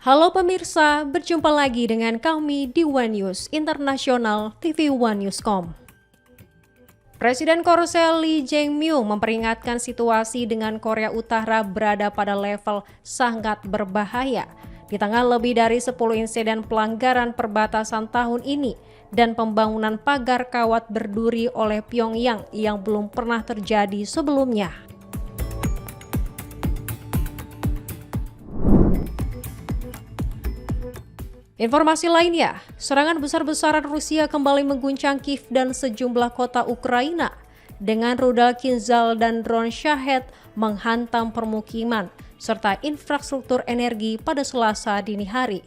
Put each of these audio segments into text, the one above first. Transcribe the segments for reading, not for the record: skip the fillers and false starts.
Halo pemirsa, berjumpa lagi dengan kami di One News Internasional TV One Newscom. Presiden Korea Lee Jae-myung memperingatkan situasi dengan Korea Utara berada pada level sangat berbahaya di tengah lebih dari 10 insiden pelanggaran perbatasan tahun ini dan pembangunan pagar kawat berduri oleh Pyongyang yang belum pernah terjadi sebelumnya. Informasi lainnya, serangan besar-besaran Rusia kembali mengguncang Kiev dan sejumlah kota Ukraina dengan rudal Kinzhal dan drone Shahed menghantam permukiman serta infrastruktur energi pada Selasa dini hari.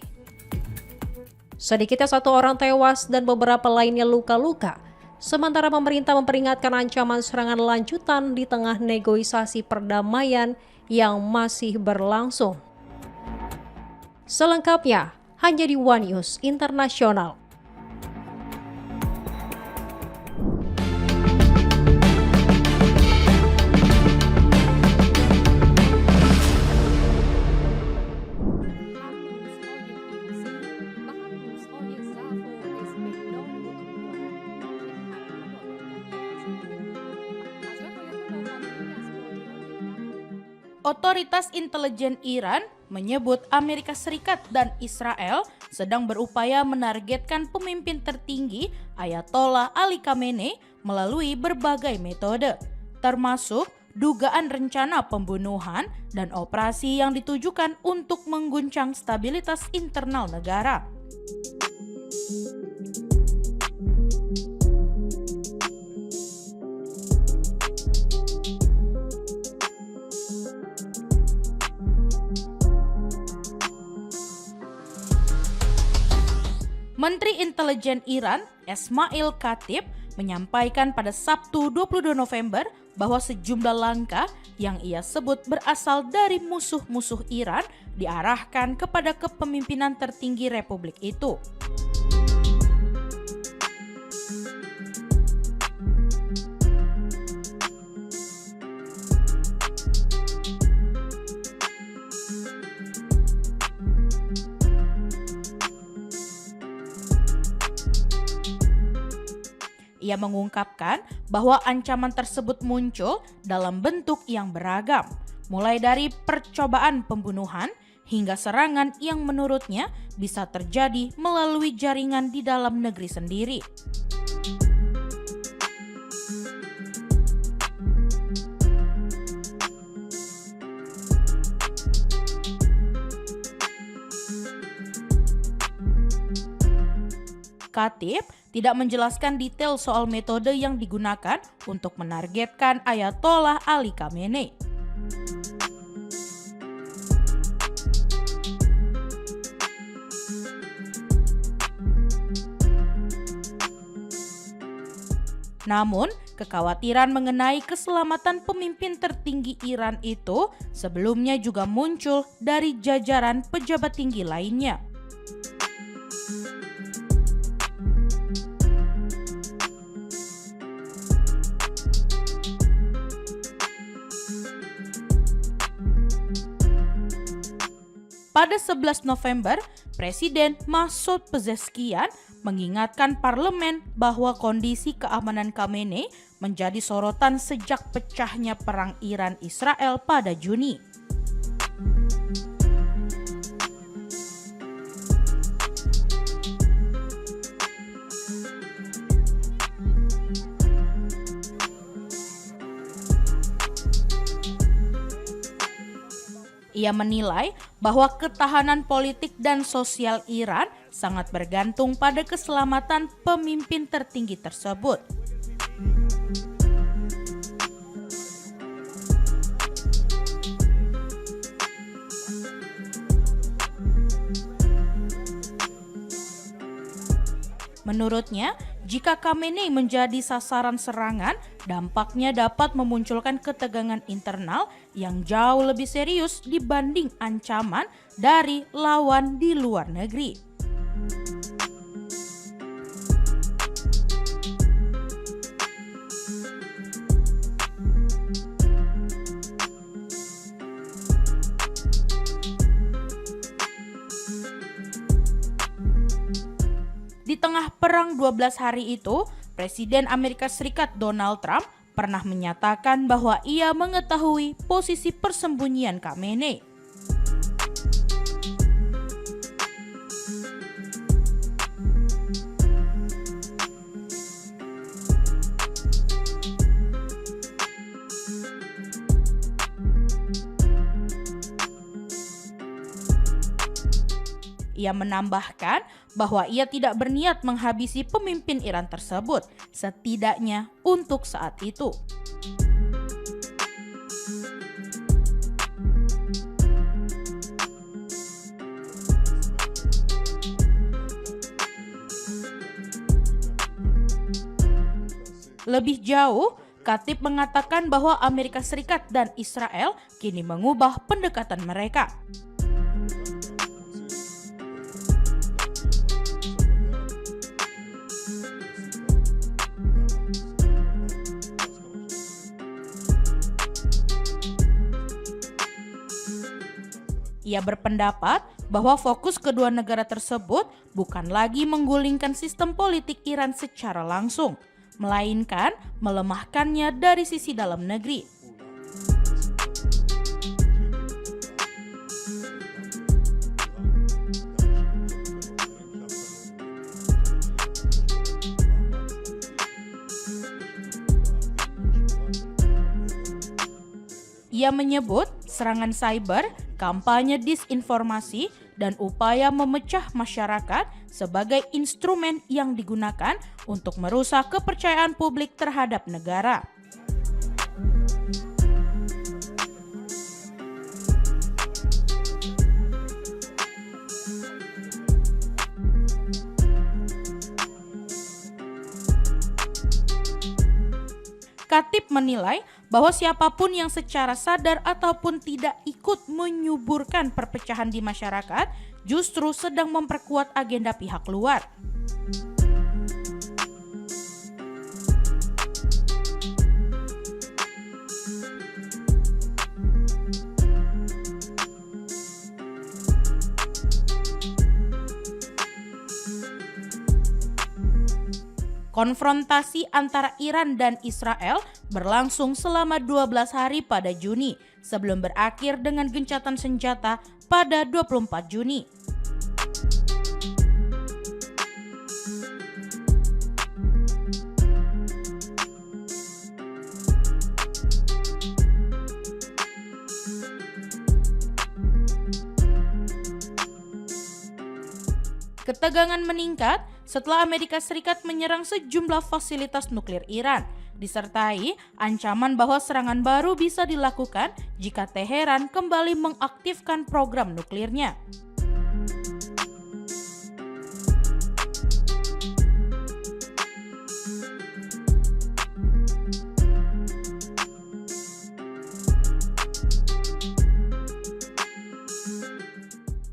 Sedikitnya 1 orang tewas dan beberapa lainnya luka-luka, sementara pemerintah memperingatkan ancaman serangan lanjutan di tengah negosiasi perdamaian yang masih berlangsung. Selengkapnya, hanya di One News Internasional. Otoritas intelijen Iran menyebut Amerika Serikat dan Israel sedang berupaya menargetkan pemimpin tertinggi Ayatollah Ali Khamenei melalui berbagai metode, termasuk dugaan rencana pembunuhan dan operasi yang ditujukan untuk mengguncang stabilitas internal negara. Menteri Intelijen Iran, Esmail Khatib, menyampaikan pada Sabtu 22 November bahwa sejumlah langkah yang ia sebut berasal dari musuh-musuh Iran diarahkan kepada kepemimpinan tertinggi Republik itu. Ia mengungkapkan bahwa ancaman tersebut muncul dalam bentuk yang beragam, mulai dari percobaan pembunuhan hingga serangan yang menurutnya bisa terjadi melalui jaringan di dalam negeri sendiri. Khatib tidak menjelaskan detail soal metode yang digunakan untuk menargetkan Ayatollah Ali Khamenei. Namun, kekhawatiran mengenai keselamatan pemimpin tertinggi Iran itu sebelumnya juga muncul dari jajaran pejabat tinggi lainnya. Pada 11 November, Presiden Masoud Pezeshkian mengingatkan parlemen bahwa kondisi keamanan Khamenei menjadi sorotan sejak pecahnya perang Iran-Israel pada Juni. Ia menilai bahwa ketahanan politik dan sosial Iran sangat bergantung pada keselamatan pemimpin tertinggi tersebut. Menurutnya, jika Khamenei menjadi sasaran serangan, dampaknya dapat memunculkan ketegangan internal yang jauh lebih serius dibanding ancaman dari lawan di luar negeri. Di tengah perang 12 hari itu, Presiden Amerika Serikat Donald Trump pernah menyatakan bahwa ia mengetahui posisi persembunyian Khamenei. Ia menambahkan bahwa ia tidak berniat menghabisi pemimpin Iran tersebut, setidaknya untuk saat itu. Lebih jauh, Khatib mengatakan bahwa Amerika Serikat dan Israel kini mengubah pendekatan mereka. Ia berpendapat bahwa fokus kedua negara tersebut bukan lagi menggulingkan sistem politik Iran secara langsung, melainkan melemahkannya dari sisi dalam negeri. Ia menyebut serangan cyber, kampanye disinformasi, dan upaya memecah masyarakat sebagai instrumen yang digunakan untuk merusak kepercayaan publik terhadap negara. Khatib menilai bahwa siapapun yang secara sadar ataupun tidak ikut menyuburkan perpecahan di masyarakat justru sedang memperkuat agenda pihak luar. Konfrontasi antara Iran dan Israel berlangsung selama 12 hari pada Juni sebelum berakhir dengan gencatan senjata pada 24 Juni. Ketegangan meningkat setelah Amerika Serikat menyerang sejumlah fasilitas nuklir Iran, disertai ancaman bahwa serangan baru bisa dilakukan jika Teheran kembali mengaktifkan program nuklirnya.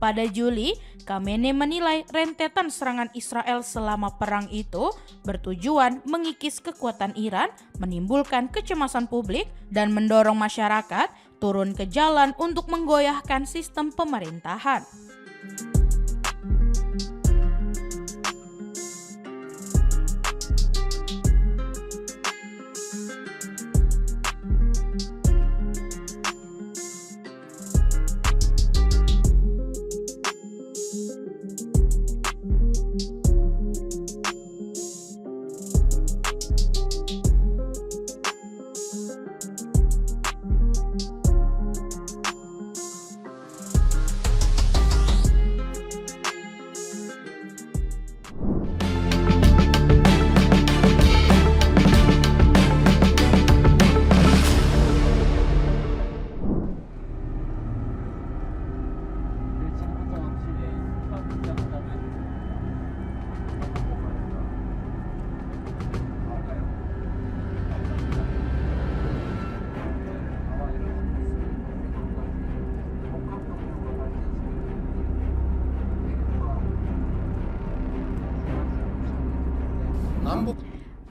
Pada Juli, Khamenei menilai rentetan serangan Israel selama perang itu bertujuan mengikis kekuatan Iran, menimbulkan kecemasan publik, dan mendorong masyarakat turun ke jalan untuk menggoyahkan sistem pemerintahan.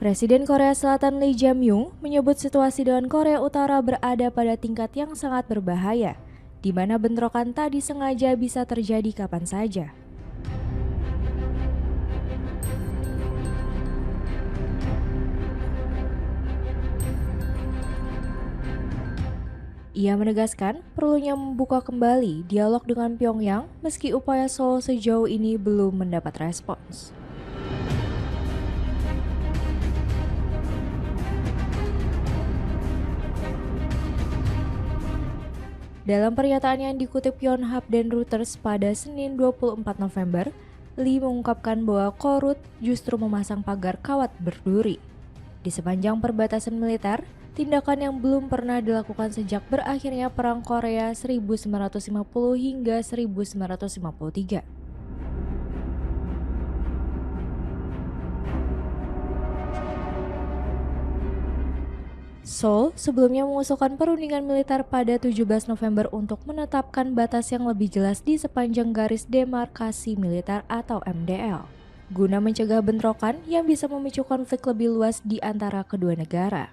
Presiden Korea Selatan Lee Jae-myung menyebut situasi dengan Korea Utara berada pada tingkat yang sangat berbahaya, di mana bentrokan tak disengaja bisa terjadi kapan saja. Ia menegaskan perlunya membuka kembali dialog dengan Pyongyang meski upaya Seoul sejauh ini belum mendapat respons. Dalam pernyataan yang dikutip Yonhap dan Reuters pada Senin 24 November, Lee mengungkapkan bahwa Korut justru memasang pagar kawat berduri di sepanjang perbatasan militer, tindakan yang belum pernah dilakukan sejak berakhirnya Perang Korea 1950 hingga 1953. Seoul sebelumnya mengusulkan perundingan militer pada 17 November untuk menetapkan batas yang lebih jelas di sepanjang garis demarkasi militer atau MDL, guna mencegah bentrokan yang bisa memicu konflik lebih luas di antara kedua negara.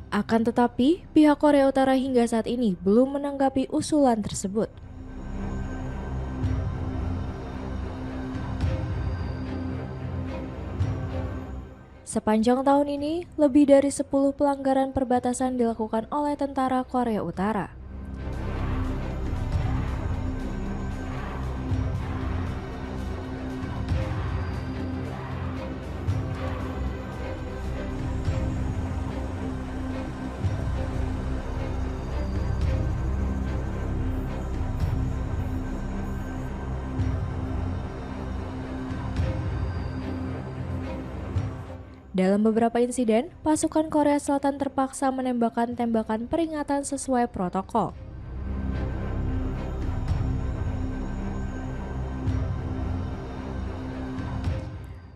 Akan tetapi, pihak Korea Utara hingga saat ini belum menanggapi usulan tersebut. Sepanjang tahun ini, lebih dari 10 pelanggaran perbatasan dilakukan oleh tentara Korea Utara. Dalam beberapa insiden, pasukan Korea Selatan terpaksa menembakkan tembakan peringatan sesuai protokol.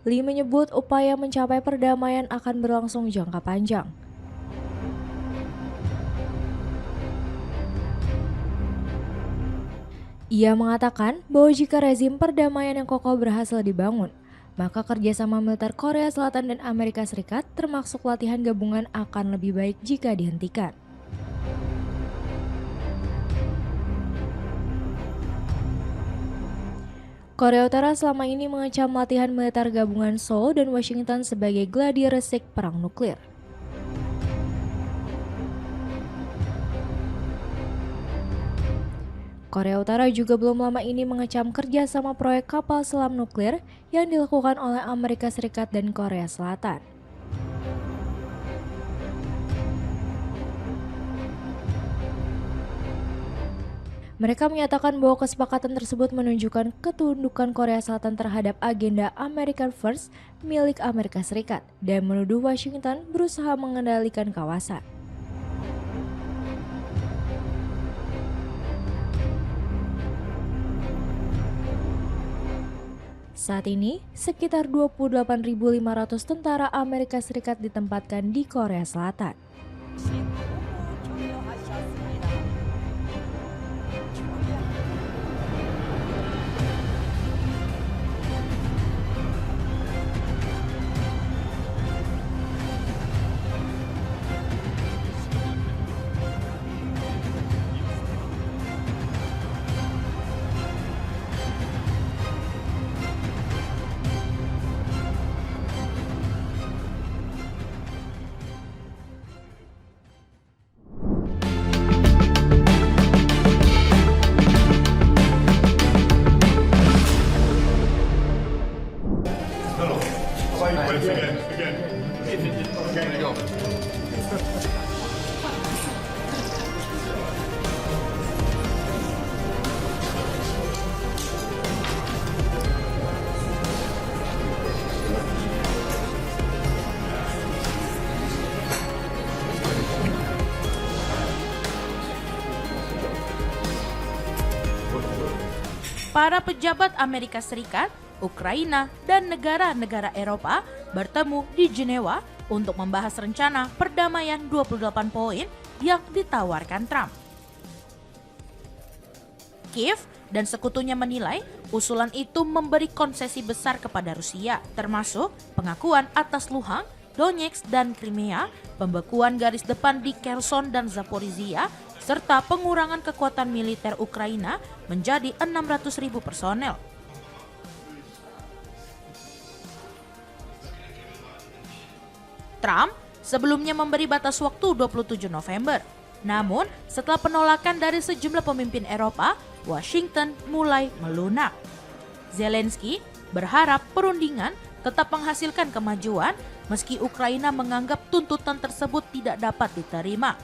Lee menyebut upaya mencapai perdamaian akan berlangsung jangka panjang. Ia mengatakan bahwa jika rezim perdamaian yang kokoh berhasil dibangun, maka kerjasama militer Korea Selatan dan Amerika Serikat termasuk latihan gabungan akan lebih baik jika dihentikan. Korea Utara selama ini mengecam latihan militer gabungan Seoul dan Washington sebagai gladi resik perang nuklir. Korea Utara juga belum lama ini mengecam kerjasama proyek kapal selam nuklir yang dilakukan oleh Amerika Serikat dan Korea Selatan. Mereka menyatakan bahwa kesepakatan tersebut menunjukkan ketundukan Korea Selatan terhadap agenda American First milik Amerika Serikat dan menuduh Washington berusaha mengendalikan kawasan. Saat ini, sekitar 28.500 tentara Amerika Serikat ditempatkan di Korea Selatan. Para pejabat Amerika Serikat, Ukraina, dan negara-negara Eropa bertemu di Jenewa untuk membahas rencana perdamaian 28 poin yang ditawarkan Trump. Kiev dan sekutunya menilai usulan itu memberi konsesi besar kepada Rusia, termasuk pengakuan atas Luhansk, Donetsk, dan Crimea, pembekuan garis depan di Kherson dan Zaporizhia, serta pengurangan kekuatan militer Ukraina menjadi 600.000 personel. Trump sebelumnya memberi batas waktu 27 November. Namun, setelah penolakan dari sejumlah pemimpin Eropa, Washington mulai melunak. Zelensky berharap perundingan tetap menghasilkan kemajuan meski Ukraina menganggap tuntutan tersebut tidak dapat diterima.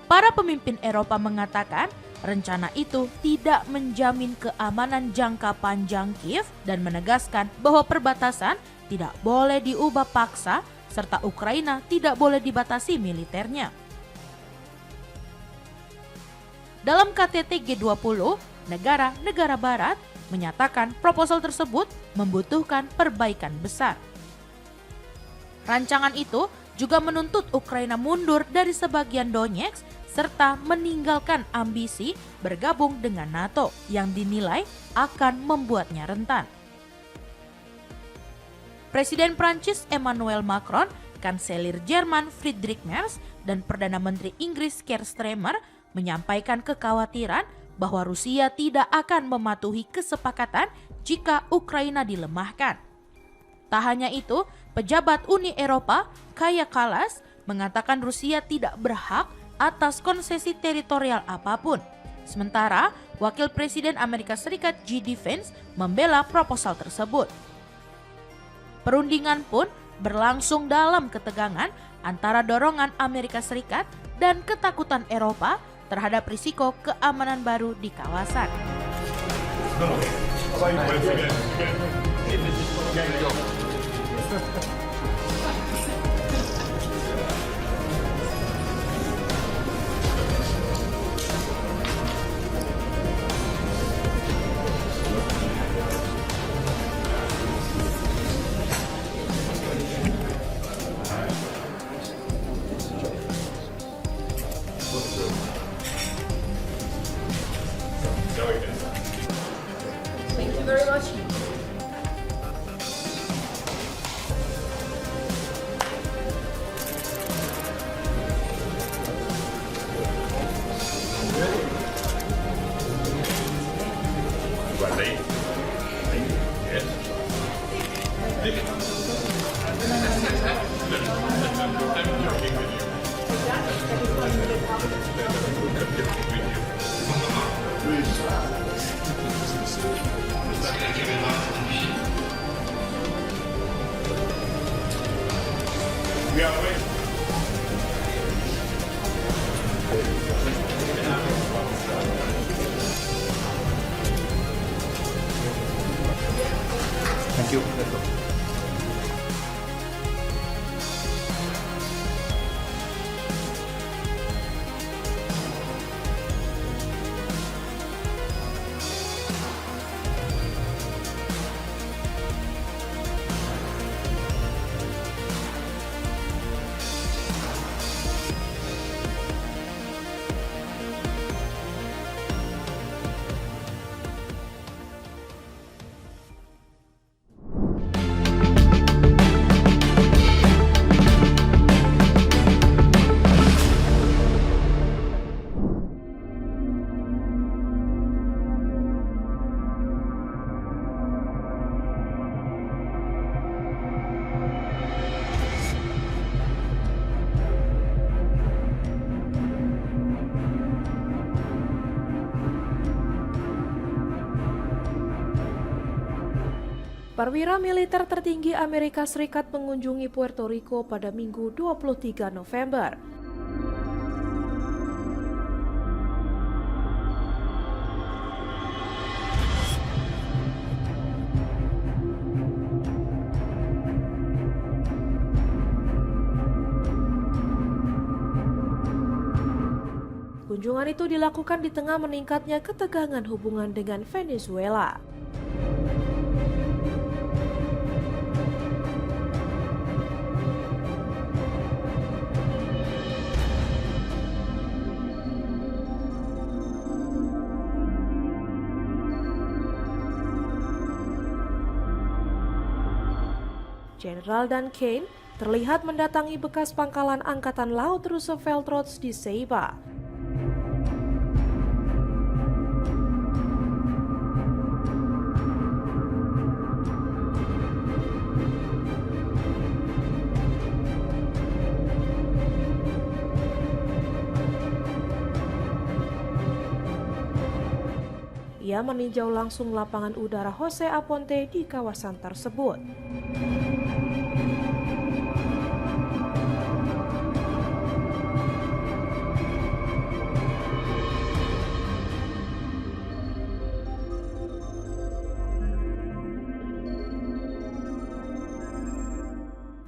Para pemimpin Eropa mengatakan rencana itu tidak menjamin keamanan jangka panjang Kiev dan menegaskan bahwa perbatasan tidak boleh diubah paksa serta Ukraina tidak boleh dibatasi militernya. Dalam KTT G20, negara-negara barat menyatakan proposal tersebut membutuhkan perbaikan besar. Rancangan itu juga menuntut Ukraina mundur dari sebagian Donetsk serta meninggalkan ambisi bergabung dengan NATO yang dinilai akan membuatnya rentan. Presiden Prancis Emmanuel Macron, Kanselir Jerman Friedrich Merz, dan Perdana Menteri Inggris Keir Starmer menyampaikan kekhawatiran bahwa Rusia tidak akan mematuhi kesepakatan jika Ukraina dilemahkan. Tak hanya itu, pejabat Uni Eropa, Kaja Kallas, mengatakan Rusia tidak berhak atas konsesi teritorial apapun. Sementara, Wakil Presiden Amerika Serikat J.D. Vance membela proposal tersebut. Perundingan pun berlangsung dalam ketegangan antara dorongan Amerika Serikat dan ketakutan Eropa terhadap risiko keamanan baru di kawasan. Thank you very much. Thank you. Perwira militer tertinggi Amerika Serikat mengunjungi Puerto Rico pada Minggu 23 November. Kunjungan itu dilakukan di tengah meningkatnya ketegangan hubungan dengan Venezuela. Jenderal Dan Kane terlihat mendatangi bekas pangkalan Angkatan Laut Roosevelt Roads di Ceiba. Ia meninjau langsung lapangan udara Jose Aponte di kawasan tersebut.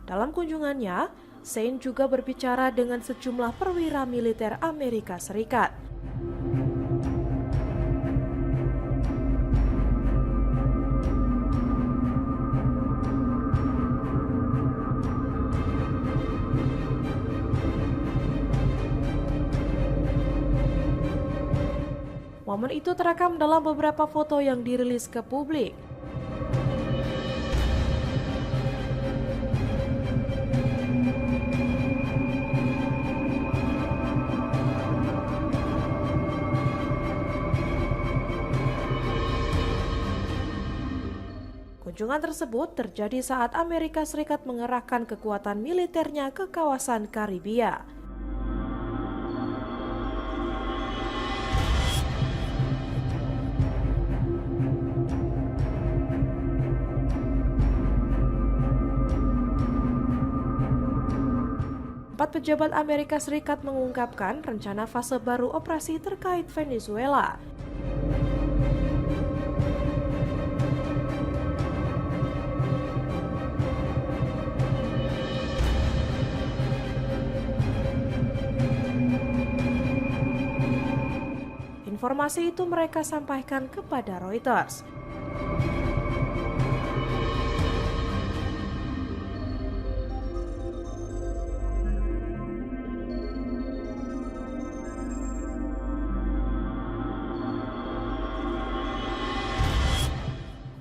Dalam kunjungannya, Sein juga berbicara dengan sejumlah perwira militer Amerika Serikat. Momen itu terekam dalam beberapa foto yang dirilis ke publik. Kunjungan tersebut terjadi saat Amerika Serikat mengerahkan kekuatan militernya ke kawasan Karibia. Empat pejabat Amerika Serikat mengungkapkan rencana fase baru operasi terkait Venezuela. Informasi itu mereka sampaikan kepada Reuters.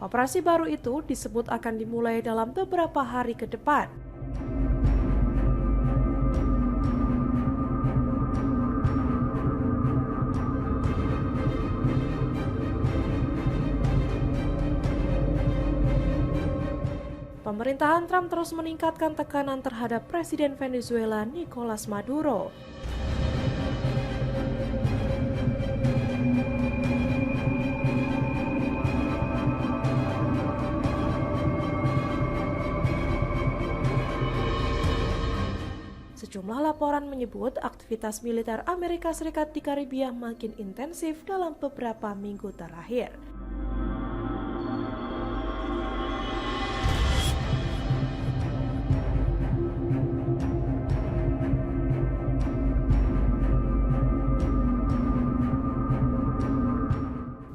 Operasi baru itu disebut akan dimulai dalam beberapa hari ke depan. Pemerintahan Trump terus meningkatkan tekanan terhadap Presiden Venezuela Nicolas Maduro. Sejumlah laporan menyebut aktivitas militer Amerika Serikat di Karibia makin intensif dalam beberapa minggu terakhir.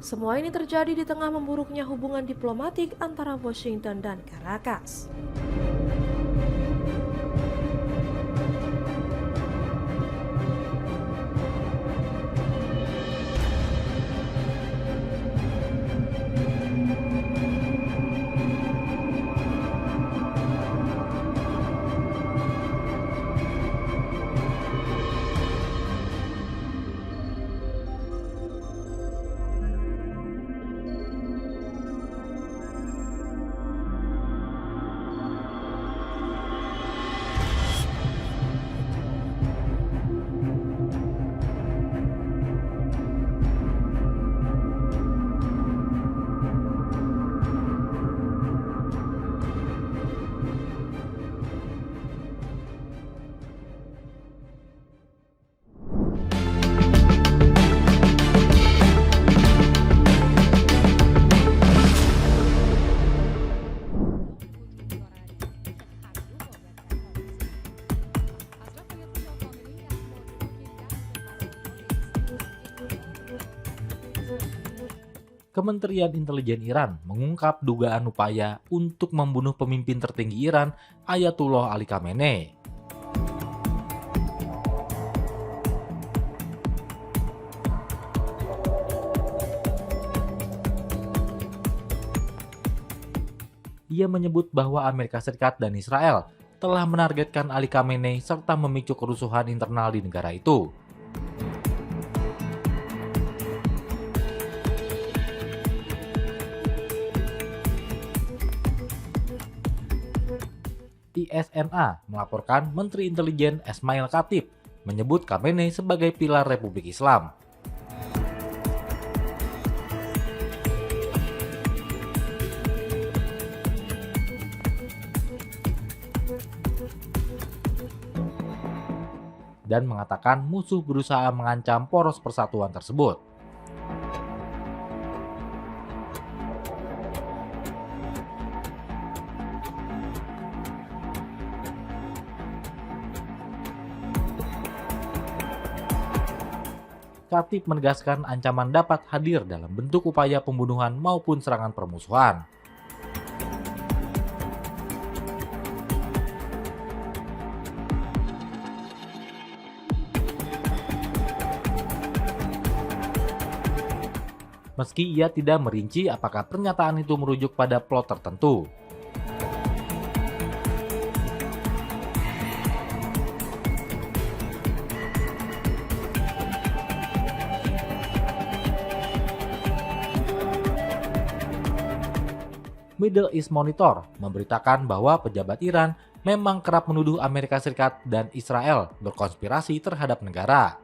Semua ini terjadi di tengah memburuknya hubungan diplomatik antara Washington dan Caracas. Kementerian Intelijen Iran mengungkap dugaan upaya untuk membunuh pemimpin tertinggi Iran, Ayatullah Ali Khamenei. Ia menyebut bahwa Amerika Serikat dan Israel telah menargetkan Ali Khamenei serta memicu kerusuhan internal di negara itu. ISNA melaporkan Menteri Intelijen Esmail Khatib menyebut Khamenei sebagai pilar Republik Islam. dan mengatakan musuh berusaha mengancam poros persatuan tersebut. Khatib menegaskan ancaman dapat hadir dalam bentuk upaya pembunuhan maupun serangan permusuhan. Meski ia tidak merinci apakah pernyataan itu merujuk pada plot tertentu. Middle East Monitor memberitakan bahwa pejabat Iran memang kerap menuduh Amerika Serikat dan Israel berkonspirasi terhadap negara.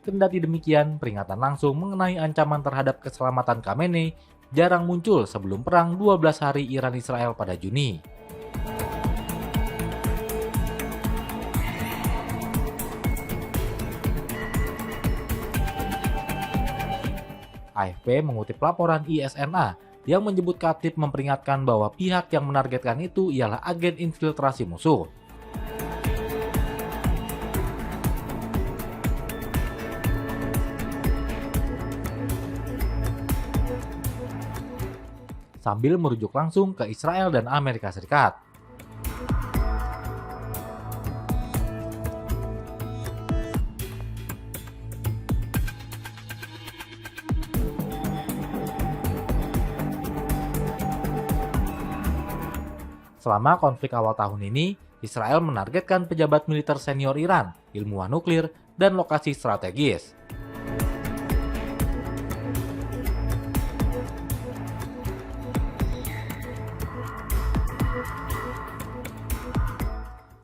Kendati demikian, peringatan langsung mengenai ancaman terhadap keselamatan Khamenei jarang muncul sebelum perang 12 hari Iran-Israel pada Juni. AFP mengutip laporan ISNA yang menyebut Khatib memperingatkan bahwa pihak yang menargetkan itu ialah agen infiltrasi musuh. Sambil merujuk langsung ke Israel dan Amerika Serikat. Selama konflik awal tahun ini, Israel menargetkan pejabat militer senior Iran, ilmuwan nuklir, dan lokasi strategis.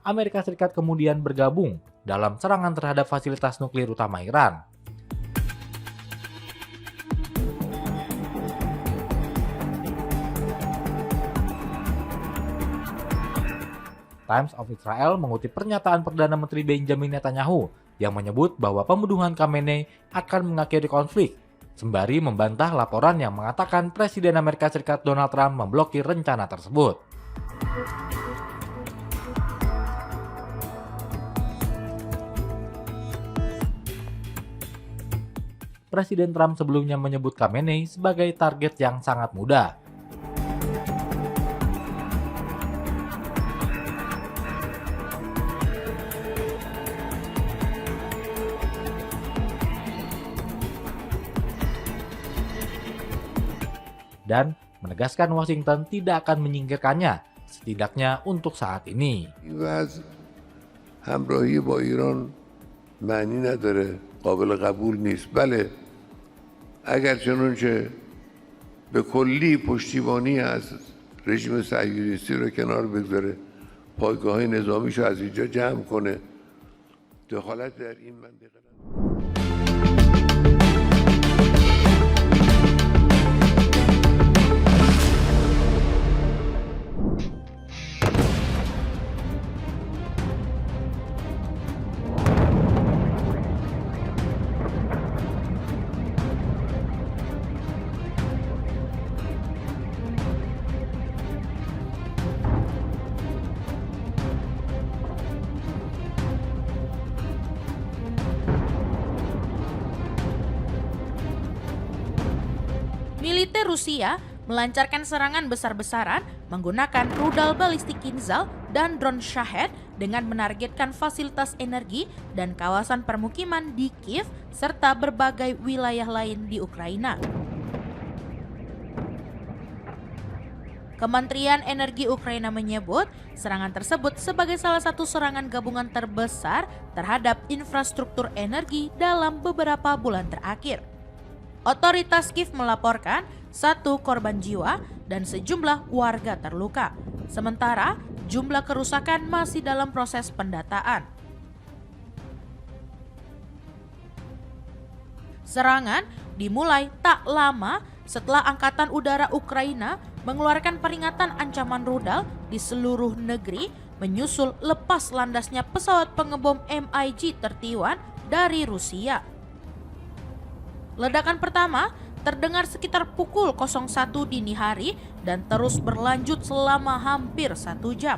Amerika Serikat kemudian bergabung dalam serangan terhadap fasilitas nuklir utama Iran. Times of Israel mengutip pernyataan Perdana Menteri Benjamin Netanyahu yang menyebut bahwa pembunuhan Khamenei akan mengakhiri konflik, sembari membantah laporan yang mengatakan Presiden Amerika Serikat Donald Trump memblokir rencana tersebut. Presiden Trump sebelumnya menyebut Khamenei sebagai target yang sangat mudah. Dan menegaskan Washington tidak akan menyingkirkannya, setidaknya untuk saat ini. همراهی با ایران معنی نداره، قابل قبول نیست. بله اگر چنانچه به کلی پشتیبانی از رژیم صهیونیستی رو کنار بگذاره، پایگاه نظامیشو از اینجا جمع کنه، دخالت در این منطقه Militer Rusia melancarkan serangan besar-besaran menggunakan rudal balistik Kinzhal dan drone Shahed dengan menargetkan fasilitas energi dan kawasan permukiman di Kiev serta berbagai wilayah lain di Ukraina. Kementerian Energi Ukraina menyebut serangan tersebut sebagai salah satu serangan gabungan terbesar terhadap infrastruktur energi dalam beberapa bulan terakhir. Otoritas Kiev melaporkan 1 korban jiwa dan sejumlah warga terluka. Sementara jumlah kerusakan masih dalam proses pendataan. Serangan dimulai tak lama setelah Angkatan Udara Ukraina mengeluarkan peringatan ancaman rudal di seluruh negeri menyusul lepas landasnya pesawat pengebom MiG-31 dari Rusia. Ledakan pertama terdengar sekitar pukul 01 dini hari dan terus berlanjut selama hampir 1 jam.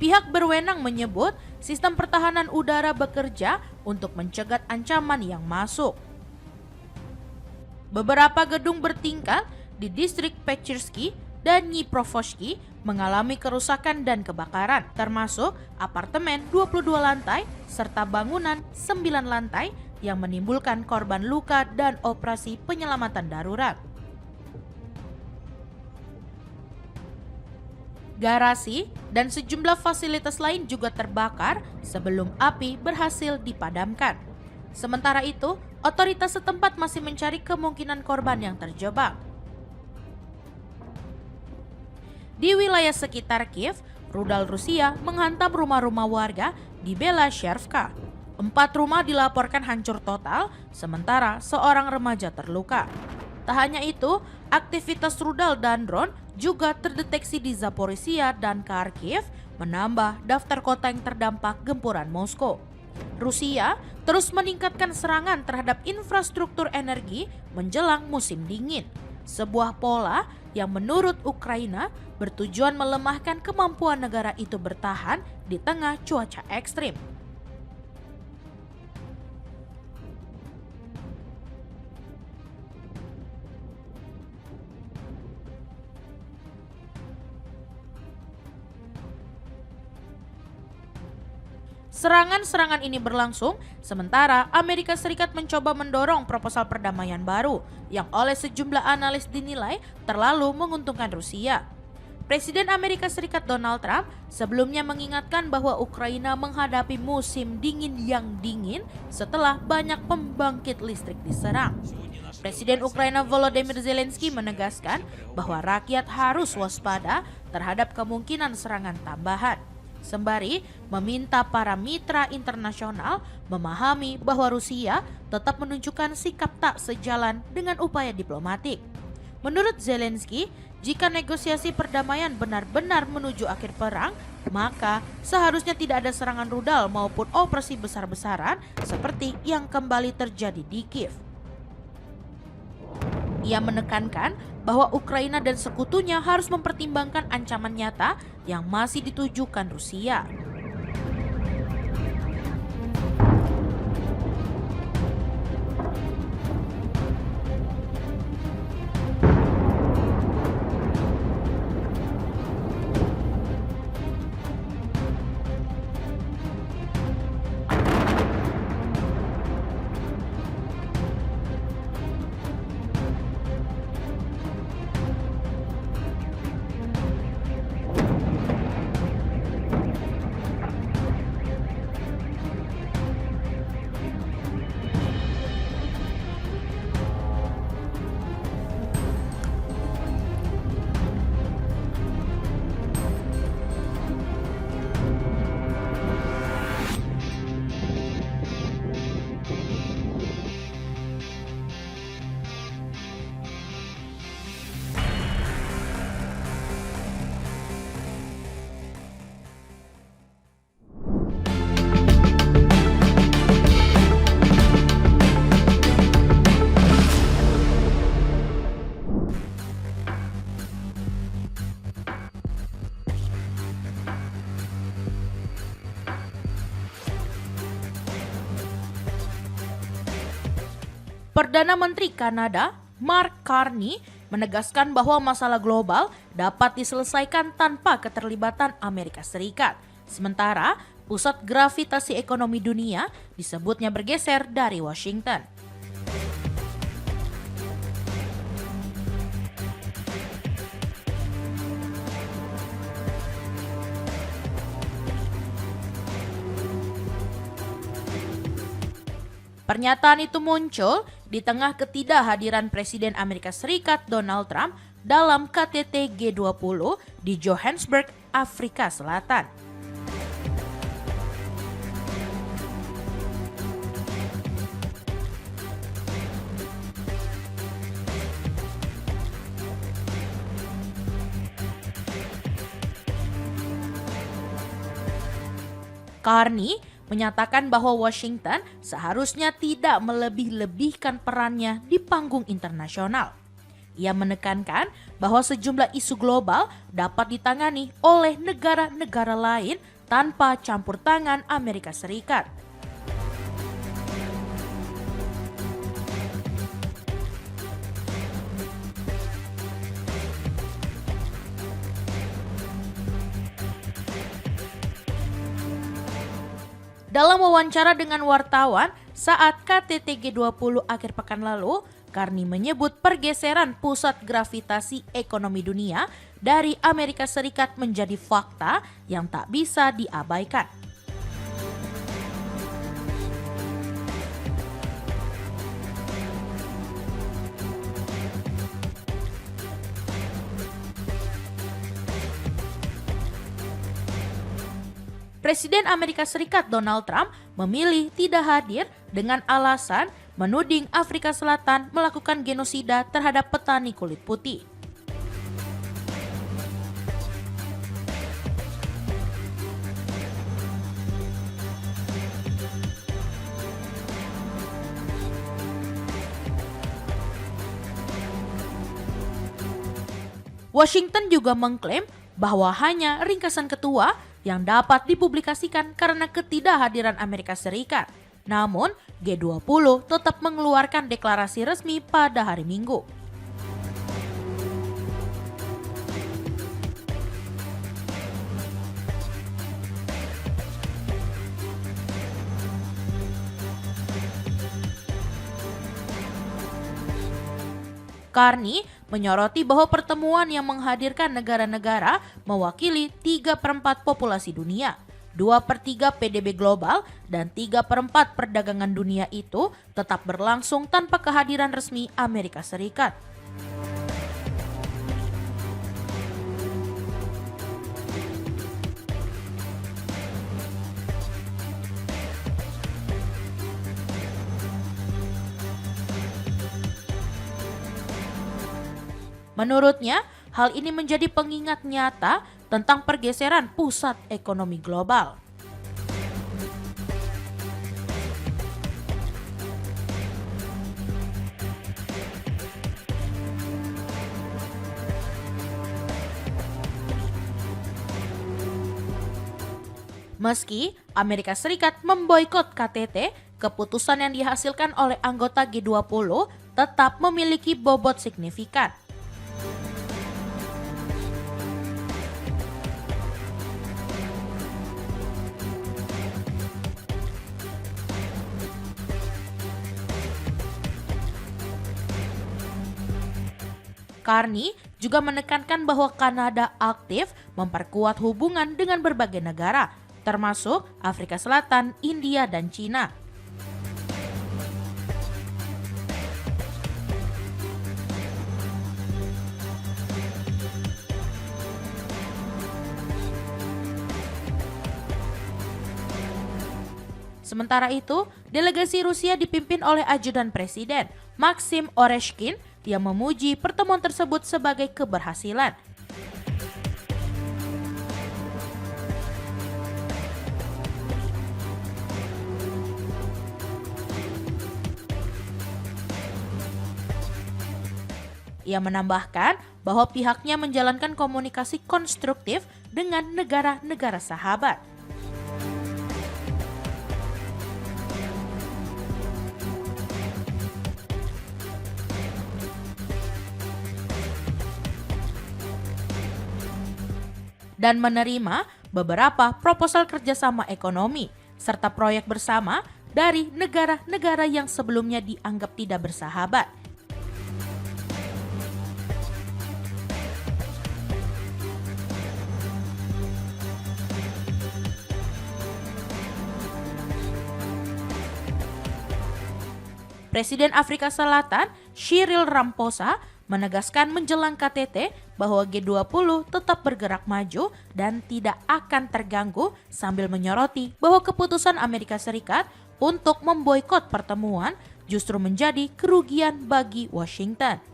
Pihak berwenang menyebut sistem pertahanan udara bekerja untuk mencegat ancaman yang masuk. Beberapa gedung bertingkat di distrik Pechersky dan Dnipropetrovsk mengalami kerusakan dan kebakaran, termasuk apartemen 22 lantai serta bangunan 9 lantai yang menimbulkan korban luka dan operasi penyelamatan darurat. Garasi dan sejumlah fasilitas lain juga terbakar sebelum api berhasil dipadamkan. Sementara itu, otoritas setempat masih mencari kemungkinan korban yang terjebak. Di wilayah sekitar Kiev, rudal Rusia menghantam rumah-rumah warga di Belashervka. 4 rumah dilaporkan hancur total, sementara seorang remaja terluka. Tak hanya itu, aktivitas rudal dan drone juga terdeteksi di Zaporizhia dan Kharkiv, menambah daftar kota yang terdampak gempuran Moskow. Rusia terus meningkatkan serangan terhadap infrastruktur energi menjelang musim dingin. Sebuah pola yang menurut Ukraina bertujuan melemahkan kemampuan negara itu bertahan di tengah cuaca ekstrim. Serangan-serangan ini berlangsung sementara Amerika Serikat mencoba mendorong proposal perdamaian baru yang oleh sejumlah analis dinilai terlalu menguntungkan Rusia. Presiden Amerika Serikat Donald Trump sebelumnya mengingatkan bahwa Ukraina menghadapi musim dingin yang dingin setelah banyak pembangkit listrik diserang. Presiden Ukraina Volodymyr Zelensky menegaskan bahwa rakyat harus waspada terhadap kemungkinan serangan tambahan. Sembari meminta para mitra internasional memahami bahwa Rusia tetap menunjukkan sikap tak sejalan dengan upaya diplomatik. Menurut Zelensky, jika negosiasi perdamaian benar-benar menuju akhir perang, maka seharusnya tidak ada serangan rudal maupun operasi besar-besaran seperti yang kembali terjadi di Kiev. Ia menekankan bahwa Ukraina dan sekutunya harus mempertimbangkan ancaman nyata yang masih ditujukan Rusia. Perdana Menteri Kanada, Mark Carney, menegaskan bahwa masalah global dapat diselesaikan tanpa keterlibatan Amerika Serikat. Sementara, pusat gravitasi ekonomi dunia disebutnya bergeser dari Washington. Pernyataan itu muncul di tengah ketidakhadiran Presiden Amerika Serikat Donald Trump dalam KTT G20 di Johannesburg, Afrika Selatan. Carney menyatakan bahwa Washington seharusnya tidak melebih-lebihkan perannya di panggung internasional. Ia menekankan bahwa sejumlah isu global dapat ditangani oleh negara-negara lain tanpa campur tangan Amerika Serikat. Dalam wawancara dengan wartawan saat KTT G20 akhir pekan lalu, Carney menyebut pergeseran pusat gravitasi ekonomi dunia dari Amerika Serikat menjadi fakta yang tak bisa diabaikan. Presiden Amerika Serikat Donald Trump memilih tidak hadir dengan alasan menuding Afrika Selatan melakukan genosida terhadap petani kulit putih. Washington juga mengklaim bahwa hanya ringkasan ketua yang dapat dipublikasikan karena ketidakhadiran Amerika Serikat. Namun, G20 tetap mengeluarkan deklarasi resmi pada hari Minggu. Carney menyoroti bahwa pertemuan yang menghadirkan negara-negara mewakili 3/4 populasi dunia, 2/3 PDB global, dan 3/4 perdagangan dunia itu tetap berlangsung tanpa kehadiran resmi Amerika Serikat. Menurutnya, hal ini menjadi pengingat nyata tentang pergeseran pusat ekonomi global. Meski Amerika Serikat memboikot KTT, keputusan yang dihasilkan oleh anggota G20 tetap memiliki bobot signifikan. Carney juga menekankan bahwa Kanada aktif memperkuat hubungan dengan berbagai negara, termasuk Afrika Selatan, India, dan Cina. Sementara itu, delegasi Rusia dipimpin oleh ajudan presiden, Maxim Oreshkin, yang memuji pertemuan tersebut sebagai keberhasilan. Ia menambahkan bahwa pihaknya menjalankan komunikasi konstruktif dengan negara-negara sahabat. Dan menerima beberapa proposal kerjasama ekonomi serta proyek bersama dari negara-negara yang sebelumnya dianggap tidak bersahabat. Presiden Afrika Selatan, Cyril Ramaphosa, menegaskan menjelang KTT bahwa G20 tetap bergerak maju dan tidak akan terganggu, sambil menyoroti bahwa keputusan Amerika Serikat untuk memboikot pertemuan justru menjadi kerugian bagi Washington.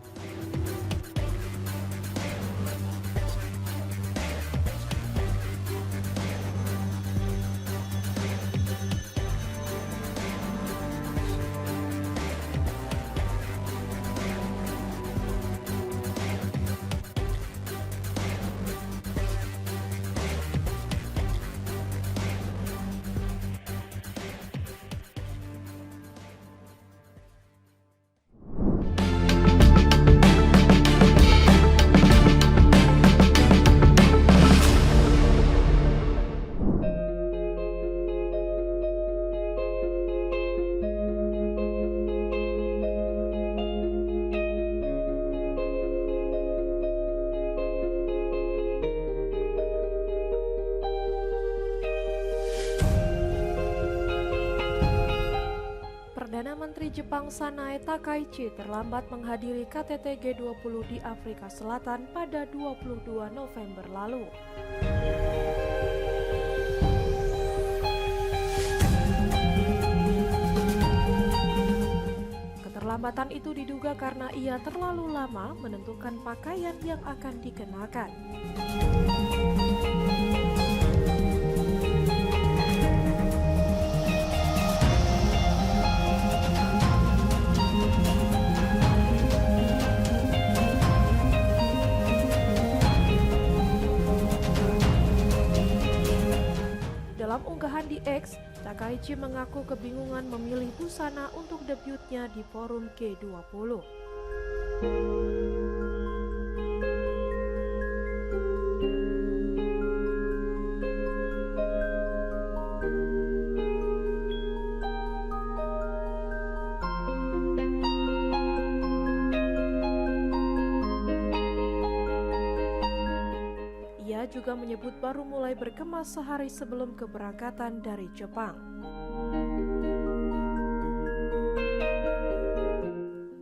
Jepang Sanae Takaichi terlambat menghadiri KTT G20 di Afrika Selatan pada 22 November lalu. Keterlambatan itu diduga karena ia terlalu lama menentukan pakaian yang akan dikenakan. Dalam unggahan di X, Takaichi mengaku kebingungan memilih busana untuk debutnya di forum G20. Ia juga menyebut baru mulai berkemas sehari sebelum keberangkatan dari Jepang.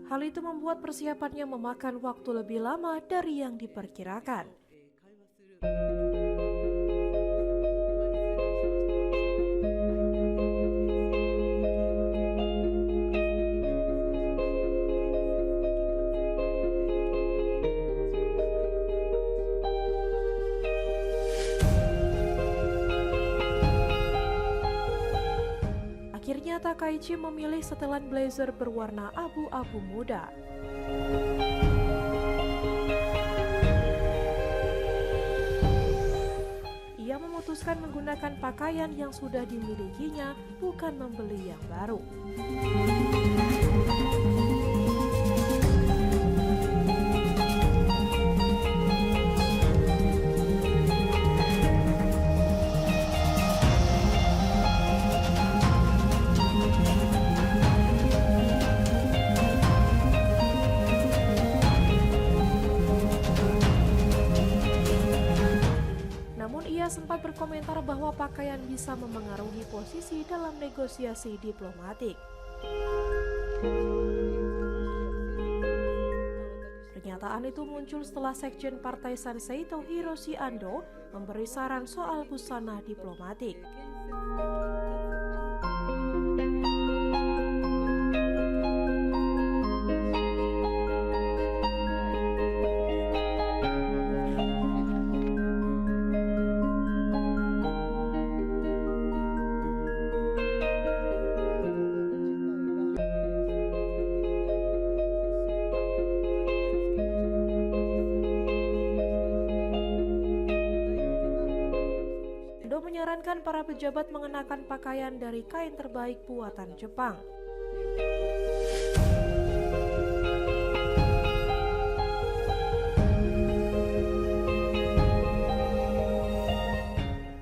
Hal itu membuat persiapannya memakan waktu lebih lama dari yang diperkirakan. Akhirnya Takaichi memilih setelan blazer berwarna abu-abu muda. Ia memutuskan menggunakan pakaian yang sudah dimilikinya, bukan membeli yang baru. Sempat berkomentar bahwa pakaian bisa memengaruhi posisi dalam negosiasi diplomatik. Pernyataan itu muncul setelah Sekjen Partai Sansei Tohiroshi Ando memberi saran soal busana diplomatik. Menyarankan para pejabat mengenakan pakaian dari kain terbaik buatan Jepang.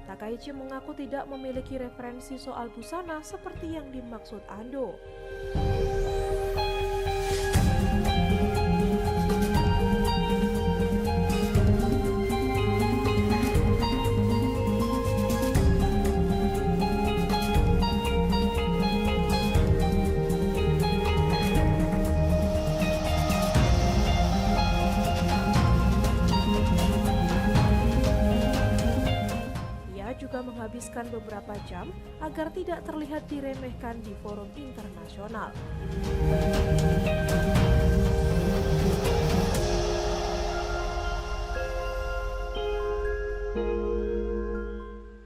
Takaichi mengaku tidak memiliki referensi soal busana seperti yang dimaksud Ando. Juga menghabiskan beberapa jam agar tidak terlihat diremehkan di forum internasional.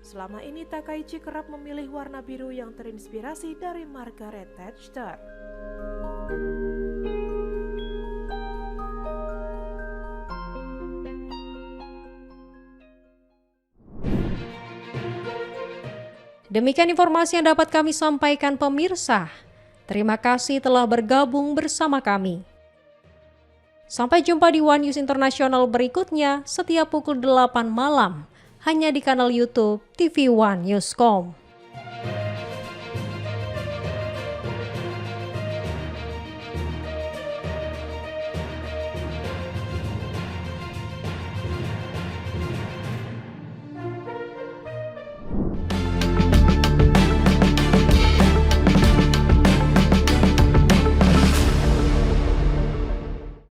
Selama ini Takaichi kerap memilih warna biru yang terinspirasi dari Margaret Thatcher. Demikian informasi yang dapat kami sampaikan pemirsa. Terima kasih telah bergabung bersama kami. Sampai jumpa di One News Internasional berikutnya setiap pukul 8 malam hanya di kanal YouTube TV One Newscom.